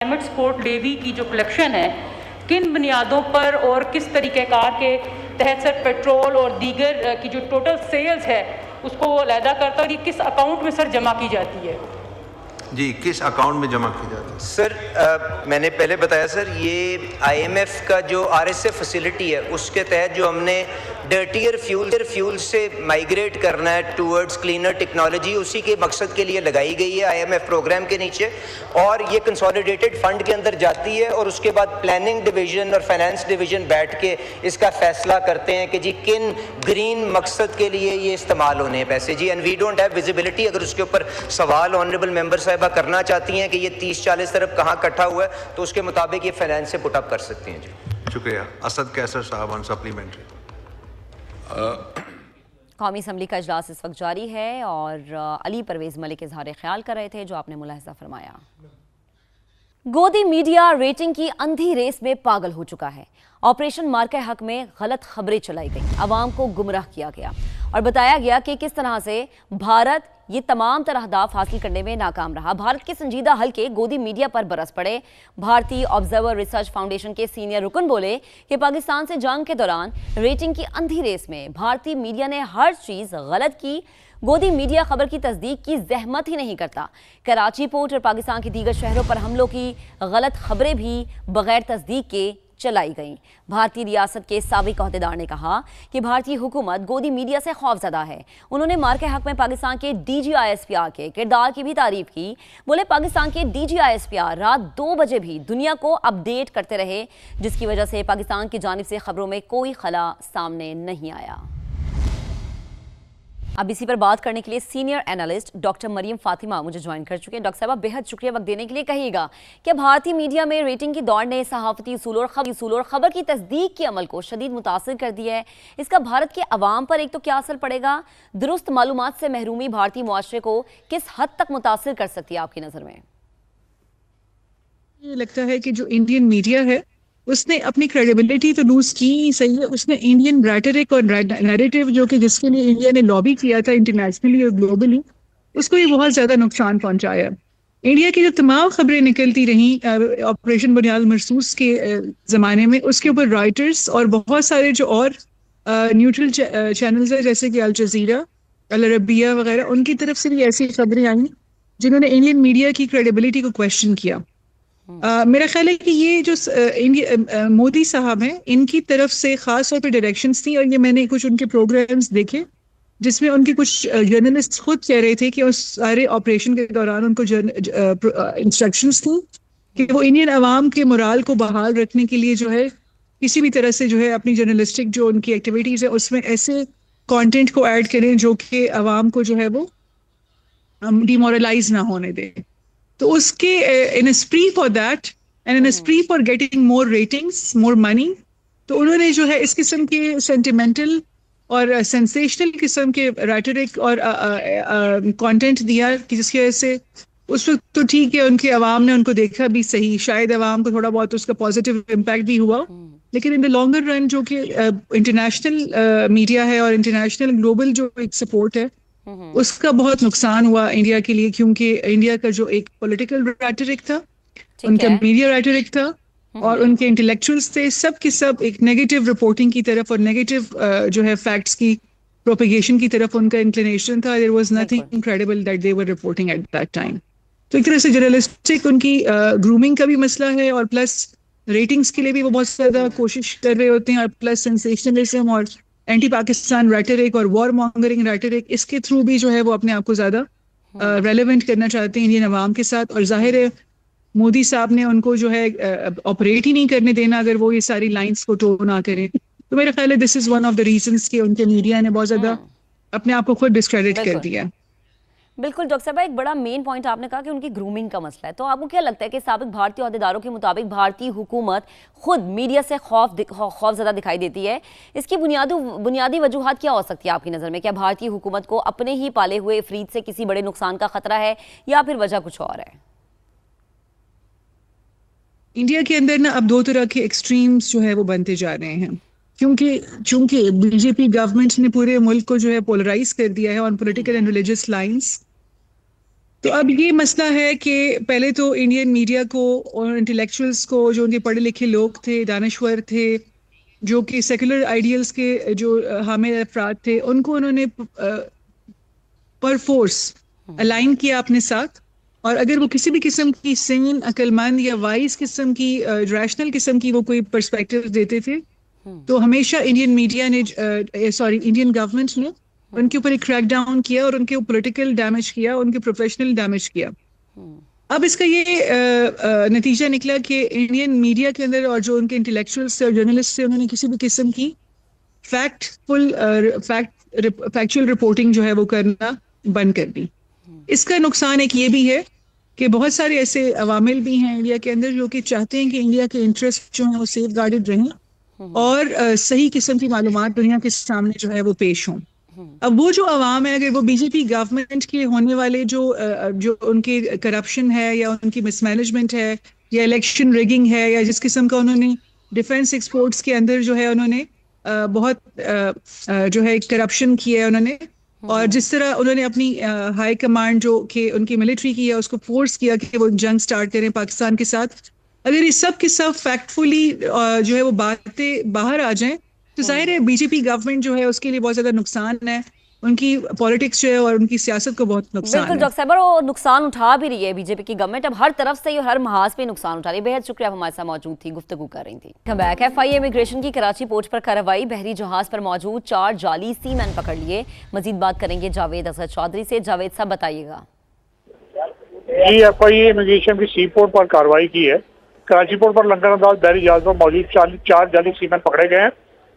Climate support levy کی جو collection ہے کن بنیادوں پر اور کس طریقہ کار کے تحت سر پیٹرول اور دیگر کی جو ٹوٹل سیلز ہے اس کو وہ علیحدہ کرتا ہے اور یہ کس اکاؤنٹ میں سر جمع کی جاتی ہے؟ جی کس اکاؤنٹ میں جمع کی جاتی ہے؟ سر میں نے پہلے بتایا سر یہ آئی ایم ایف کا جو آر ایس ایف فیسلٹی ہے اس کے تحت جو ہم نے ڈرٹیئر فیول سے مائیگریٹ کرنا ہے ٹورڈز کلینر ٹیکنالوجی، اسی کے مقصد کے لیے لگائی گئی ہے آئی ایم ایف پروگرام کے نیچے، اور یہ کنسالیڈیٹڈ فنڈ کے اندر جاتی ہے اور اس کے بعد پلاننگ ڈویژن اور فائنانس ڈویژن بیٹھ کے اس کا فیصلہ کرتے ہیں کہ جی کن گرین مقصد کے لیے یہ استعمال ہونے ہیں پیسے جی، and we don't have visibility. اگر اس کے اوپر سوال آنریبل ممبر صاحبہ کرنا چاہتی ہیں کہ یہ 30-40 طرف کہاں اکٹھا ہوا ہے تو اس کے مطابق یہ فائنانس سے پٹ اپ کر سکتے ہیں جی۔ شکریہ۔ اسد کیسر صاحب آن سپلیمنٹری۔ قومی اسمبلی کا اجلاس اس وقت جاری ہے اور علی پرویز ملک اظہار خیال کر رہے تھے جو آپ نے ملاحظہ فرمایا۔ گودی میڈیا ریٹنگ کی اندھی ریس میں پاگل ہو چکا ہے۔ آپریشن مارکہ حق میں غلط خبریں چلائی گئیں، عوام کو گمراہ کیا گیا اور بتایا گیا کہ کس طرح سے بھارت یہ تمام طرح اہداف حاصل کرنے میں ناکام رہا۔ بھارت کے سنجیدہ حلقے گودی میڈیا پر برس پڑے۔ بھارتی آبزرور ریسرچ فاؤنڈیشن کے سینئر رکن بولے کہ پاکستان سے جنگ کے دوران ریٹنگ کی اندھی ریس میں بھارتی میڈیا نے ہر چیز غلط کی۔ گودی میڈیا خبر کی تصدیق کی زحمت ہی نہیں کرتا۔ کراچی پورٹ اور پاکستان کے دیگر شہروں پر حملوں کی غلط خبریں بھی بغیر تصدیق کے چلائی گئیں۔ بھارتی ریاست کے سابق عہدیدار نے کہا کہ بھارتی حکومت گودی میڈیا سے خوفزدہ ہے۔ انہوں نے مارکہ حق میں پاکستان کے D G I S P R کے کردار کی بھی تعریف کی۔ بولے پاکستان کے D G I S P R رات 2 بجے بھی دنیا کو اپ ڈیٹ کرتے رہے، جس کی وجہ سے پاکستان کی جانب سے خبروں میں کوئی خلا سامنے نہیں آیا۔ اب اسی پر بات کرنے کے لیے سینئر اینالسٹ ڈاکٹر مریم فاطمہ مجھے جوائن کر چکے ہیں۔ ڈاکٹر صاحبہ بہت شکریہ وقت دینے کے لیے۔ کہیے گا کہ بھارتی میڈیا میں ریٹنگ کی دوڑ نے صحافتی اصول اور خبر کی تصدیق کے عمل کو شدید متاثر کر دیا ہے۔ اس کا بھارت کے عوام پر ایک تو کیا اثر پڑے گا؟ درست معلومات سے محرومی بھارتی معاشرے کو کس حد تک متاثر کر سکتی ہے آپ کی نظر میں؟ یہ لگتا ہے کہ جو انڈین میڈیا ہے اس نے اپنی کریڈیبلٹی تو لوز کی ہی صحیح ہے، اس نے انڈین ریٹرک اور نیریٹو جو کہ جس کے لیے انڈیا نے لابی کیا تھا انٹرنیشنلی اور گلوبلی، اس کو یہ بہت زیادہ نقصان پہنچایا۔ انڈیا کی جو تمام خبریں نکلتی رہیں آپریشن بنیاد مرصوص کے زمانے میں، اس کے اوپر رائٹرز اور بہت سارے جو اور نیوٹرل چینلز ہیں جیسے کہ الجزیرہ، العربیہ وغیرہ، ان کی طرف سے بھی ایسی خبریں آئیں جنہوں نے انڈین میڈیا کی کریڈیبلٹی کو کویسچن کیا۔ میرا خیال ہے کہ یہ جو مودی صاحب ہیں ان کی طرف سے خاص طور پہ ڈائریکشنز تھیں، اور یہ میں نے کچھ ان کے پروگرامز دیکھے جس میں ان کے کچھ جرنلسٹ خود کہہ رہے تھے کہ اس سارے آپریشن کے دوران ان کو انسٹرکشنز تھیں کہ وہ انڈین عوام کے مورال کو بحال رکھنے کے لیے جو ہے کسی بھی طرح سے جو ہے اپنی جرنلسٹک جو ان کی ایکٹیویٹیز ہیں اس میں ایسے کانٹینٹ کو ایڈ کریں جو کہ عوام کو جو ہے وہ ڈیمورلائز نہ ہونے دے۔ تو اس کے in a spree for that and in a spree for getting more ratings, more money، تو انہوں نے جو ہے اس قسم کے سینٹیمنٹل اور سینسیشنل قسم کے ریٹرک اور کانٹینٹ دیا کہ جس کی وجہ سے اس وقت تو ٹھیک ہے ان کے عوام نے ان کو دیکھا بھی صحیح، شاید عوام کو تھوڑا بہت اس کا پازیٹیو امپیکٹ بھی ہوا، لیکن ان دا لانگر رن جو کہ انٹرنیشنل میڈیا ہے اور انٹرنیشنل گلوبل جو ایک سپورٹ ہے اس کا بہت نقصان ہوا انڈیا کے لیے، کیونکہ انڈیا کا جو ایک پولیٹیکل ریٹرک تھا، ان کا میڈیا ریٹرک تھا اور ان کے انٹلیکچوئلز تھے، سب کے سب ایک نیگیٹو رپورٹنگ کی طرف اور نیگیٹو جو ہے فیکٹس کی پروپیگیشن کی طرف ان کا انکلینیشن تھا۔ There was nothing incredible that they were reporting at that time۔ تو ایک طرح سے جرنلسٹک ان کی گرومنگ کا بھی مسئلہ ہے، اور پلس ریٹنگز کے لیے بھی وہ بہت زیادہ کوشش کر رہے ہوتے ہیں، اور پلس سینسیشنلزم اور اینٹی پاکستان ریٹرک اور وار مانگرنگ ریٹرک، اس کے تھرو بھی جو ہے وہ اپنے آپ کو زیادہ ریلیونٹ کرنا چاہتے ہیں انڈین عوام کے ساتھ، اور ظاہر ہے مودی صاحب نے ان کو جو ہے آپریٹ ہی نہیں کرنے دینا اگر وہ یہ ساری لائنز کو ٹو نہ کریں۔ تو میرا خیال ہے this is one of the reasons کہ ان کے میڈیا نے بہت زیادہ اپنے آپ کو خود ڈسکریڈٹ کر دیا۔ بالکل ڈاکٹر صاحبہ، ایک بڑا مین پوائنٹ آپ نے کہا کہ ان کی گرومنگ کا مسئلہ ہے، تو آپ کو کیا لگتا ہے کہ سابق بھارتی عہدیداروں کے مطابق بھارتی حکومت خود میڈیا سے خوف زدہ دکھائی دیتی ہے؟ اس کی بنیادی وجوہات کیا ہو سکتی ہے آپ کی نظر میں؟ کیا بھارتی حکومت کو اپنے ہی پالے ہوئے افرید سے کسی بڑے نقصان کا خطرہ ہے یا پھر وجہ کچھ اور ہے؟ انڈیا کے اندر نا اب 2 طرح کے ایکسٹریمز جو ہے وہ بنتے جا رہے ہیں، چونکہ بی جے پی گورنمنٹ نے پورے ملک کو جو ہے پولرائز کر دیا ہے on political and religious lines, تو اب یہ مسئلہ ہے کہ پہلے تو انڈین میڈیا کو اور انٹلیکچوئلس کو، جو ان کے پڑھے لکھے لوگ تھے، دانشور تھے، جو کہ سیکولر آئیڈیلز کے جو حامل افراد تھے، ان کو انہوں نے پر فورس الائن کیا اپنے ساتھ. اور اگر وہ کسی بھی قسم کی سین، عقل مند یا وائز قسم کی، ریشنل قسم کی وہ کوئی پرسپیکٹو دیتے تھے، تو ہمیشہ انڈین میڈیا نے انڈین گورنمنٹ نے ان کے اوپر ایک کریک ڈاؤن کیا اور ان کے پولیٹیکل ڈیمیج کیا، ان کے پروفیشنل ڈیمیج کیا. اب اس کا یہ نتیجہ نکلا کہ انڈین میڈیا کے اندر اور جو ان کے انٹلیکچوئلس تھے اور جرنلسٹ تھے، انہوں نے کسی بھی قسم کی فیکچوئل رپورٹنگ جو ہے وہ کرنا بند کر دی. اس کا نقصان ایک یہ بھی ہے کہ بہت سارے ایسے عوامل بھی ہیں انڈیا کے اندر جو کہ چاہتے ہیں کہ انڈیا کے انٹرسٹ جو ہیں وہ سیف گارڈڈ رہیں اور صحیح قسم کی معلومات دنیا کے سامنے جو ہے وہ پیش ہوں. اب وہ جو عوام ہے، اگر وہ بی جے پی گورنمنٹ کے ہونے والے جو ان کی کرپشن ہے یا ان کی مس مینجمنٹ ہے یا الیکشن ریگنگ ہے یا جس قسم کا انہوں نے ڈیفینس ایکسپورٹس کے اندر جو ہے انہوں نے بہت جو ہے کرپشن کی ہے انہوں نے، اور جس طرح انہوں نے اپنی ہائی کمانڈ جو کہ ان کی ملٹری کی ہے اس کو فورس کیا کہ وہ جنگ سٹارٹ کریں پاکستان کے ساتھ، اگر یہ سب کے سب فیکٹفلی جو ہے وہ باتیں باہر آ جائیں تو ظاہر ہے بی جے پی گورنمنٹ جو ہے اس کے لیے بہت زیادہ نقصان ہے، ان کی پالیٹکس جو ہے اور ان کی سیاست کو بہت نقصان ہے. بالکل ڈاکٹر صاحبہ، وہ نقصان اٹھا بھی رہی ہے بی جے پی کی گورنمنٹ، اب ہر طرف سے ہر محاذ پہ نقصان اٹھا رہی ہے. بہت شکریہ، آپ ہمارے ساتھ موجود تھی، گفتگو کر رہی تھی. Come back. FIA امیگریشن کی کراچی پورٹ پر کارروائی، بحری جہاز پر موجود 4 جعلی سی مین پکڑ لیے. مزید بات کریں گے جاوید اظہر چودھری سے. جاوید صاحب بتائیے گا. جی، FIA امیگریشن کی سی پورٹ پر کارروائی کی ہے. کراچی پورٹ پر لنگر انداز بحری جہاز پر موجود 4 جعلی سی مین پکڑے گئے ہیں.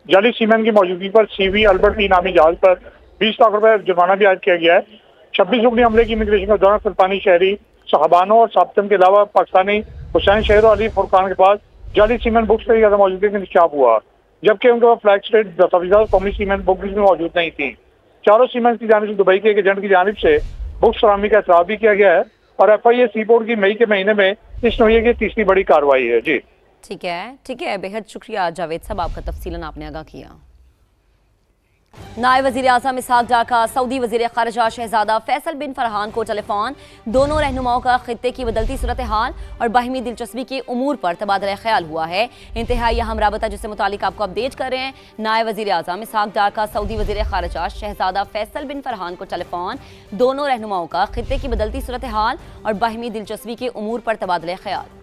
جعلی سی مین کی موجودگی پر CV البرٹ ای نامی جہاز پر 20 لاکھ روپے جرمانہ بھی عائد کیا گیا ہے. 26 رکنی عملے کی امیگریشن کے دوران فلپائنی شہری صحابانوں اور ثابتم کے علاوہ پاکستانی حسین شہر اور علی فرقان کے پاس جعلی سیمنٹ بکس پر زیادہ موجودگی کا انکشاف ہوا، جبکہ ان کے پاس فلیگ اسٹیٹ دستاویزات قومی سیمنٹ بکس میں موجود نہیں تھیں. چاروں سیمنٹ کی جانب سے دبئی کے ایک ایجنٹ کی جانب سے بکس فراہمی کا اعتراف بھی کیا گیا ہے اور FIA سی پورٹ کی مئی کے مہینے میں اس نوعیے کی تیسری بڑی کارروائی ہے. جی ٹھیک ہے، بہت شکریہ جاوید صاحب، آپ کا تفصیلاً آپ نے آگاہ کیا. نائب وزیر اعظم اسحاق ڈار کا سعودی وزیر خارجہ شہزادہ فیصل بن فرحان کو ٹیلی فون. دونوں رہنماؤں کا خطے کی بدلتی صورتحال اور باہمی دلچسپی کے امور پر تبادلہ خیال ہوا ہے. انتہائی اہم رابطہ جس سے متعلق آپ کو اپڈیٹ کر رہے ہیں. نائب وزیر اعظم اسحاق ڈار کا سعودی وزیر خارجہ شہزادہ فیصل بن فرحان کو ٹیلی فون. دونوں رہنماؤں کا خطے کی بدلتی صورتحال اور باہمی دلچسپی کے امور پر تبادلہ خیال.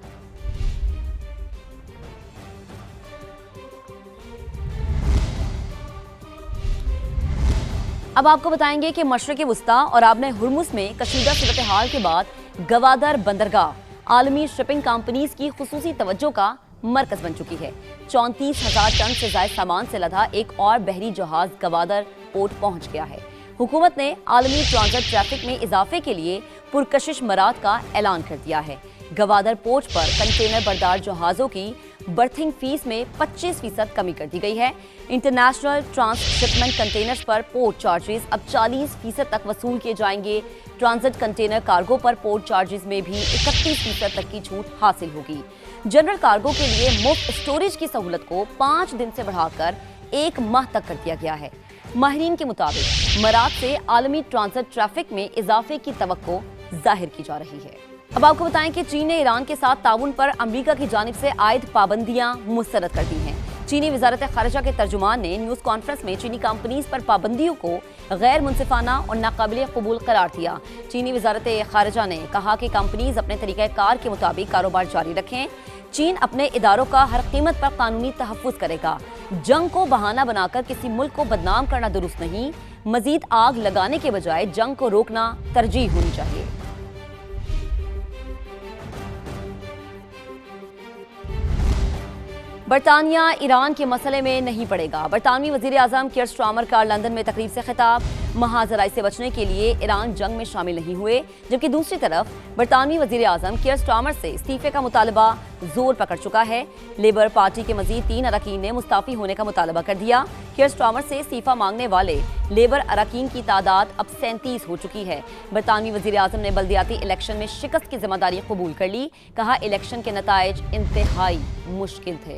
اب آپ کو بتائیں گے کہ مشرق وسطیٰ اور آبنہ ہرمز میں کشیدہ صورتحال کے بعد گوادر بندرگاہ عالمی شپنگ کمپنیز کی خصوصی توجہ کا مرکز بن چکی ہے. 34,000 ٹن سے زائد سامان سے لدا ایک اور بحری جہاز گوادر پورٹ پہنچ گیا ہے. حکومت نے عالمی ٹرانزٹ ٹریفک میں اضافے کے لیے پرکشش مراد کا اعلان کر دیا ہے. گوادر پورٹ پر کنٹینر بردار جہازوں کی برتھنگ فیس میں 25% کمی کر دی گئی ہے. انٹرنیشنل ٹرانس شپمنٹ کنٹینرز پر پورٹ چارجز اب 40% تک وصول کیے جائیں گے. ٹرانزٹ کنٹینر کارگو پر پورٹ چارجز میں بھی 31% تک کی چھوٹ حاصل ہوگی. جنرل کارگو کے لیے مفت اسٹوریج کی سہولت کو 5 دن سے بڑھا کر 1 ماہ تک کر دیا گیا ہے. ماہرین کے مطابق مراد سے عالمی ٹرانزٹ ٹریفک میں اضافے کی توقع ظاہر کی جا رہی ہے. اب آپ کو بتائیں کہ چین نے ایران کے ساتھ تعاون پر امریکہ کی جانب سے عائد پابندیاں مسترد کر دی ہیں. چینی وزارت خارجہ کے ترجمان نے نیوز کانفرنس میں چینی کمپنیز پر پابندیوں کو غیر منصفانہ اور ناقابل قبول قرار دیا. چینی وزارت خارجہ نے کہا کہ کمپنیز اپنے طریقہ کار کے مطابق کاروبار جاری رکھیں. چین اپنے اداروں کا ہر قیمت پر قانونی تحفظ کرے گا. جنگ کو بہانہ بنا کر کسی ملک کو بدنام کرنا درست نہیں. مزید آگ لگانے کے بجائے جنگ کو روکنا ترجیح ہونی چاہیے. برطانیہ ایران کے مسئلے میں نہیں پڑے گا. برطانوی وزیر اعظم کیئر سٹارمر کا لندن میں تقریب سے خطاب. محاذ رائے سے بچنے کے لیے ایران جنگ میں شامل نہیں ہوئے، جبکہ دوسری طرف برطانوی وزیر اعظم کیئر سٹارمر سے استعفے کا مطالبہ زور پکڑ چکا ہے. لیبر پارٹی کے مزید 3 اراکین نے مستعفی ہونے کا مطالبہ کر دیا. کیئر سٹارمر سے استعفیٰ مانگنے والے لیبر اراکین کی تعداد اب 37 ہو چکی ہے. برطانوی وزیر اعظم نے بلدیاتی الیکشن میں شکست کی ذمہ داری قبول کر لی. کہا الیکشن کے نتائج انتہائی مشکل تھے.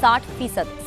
60%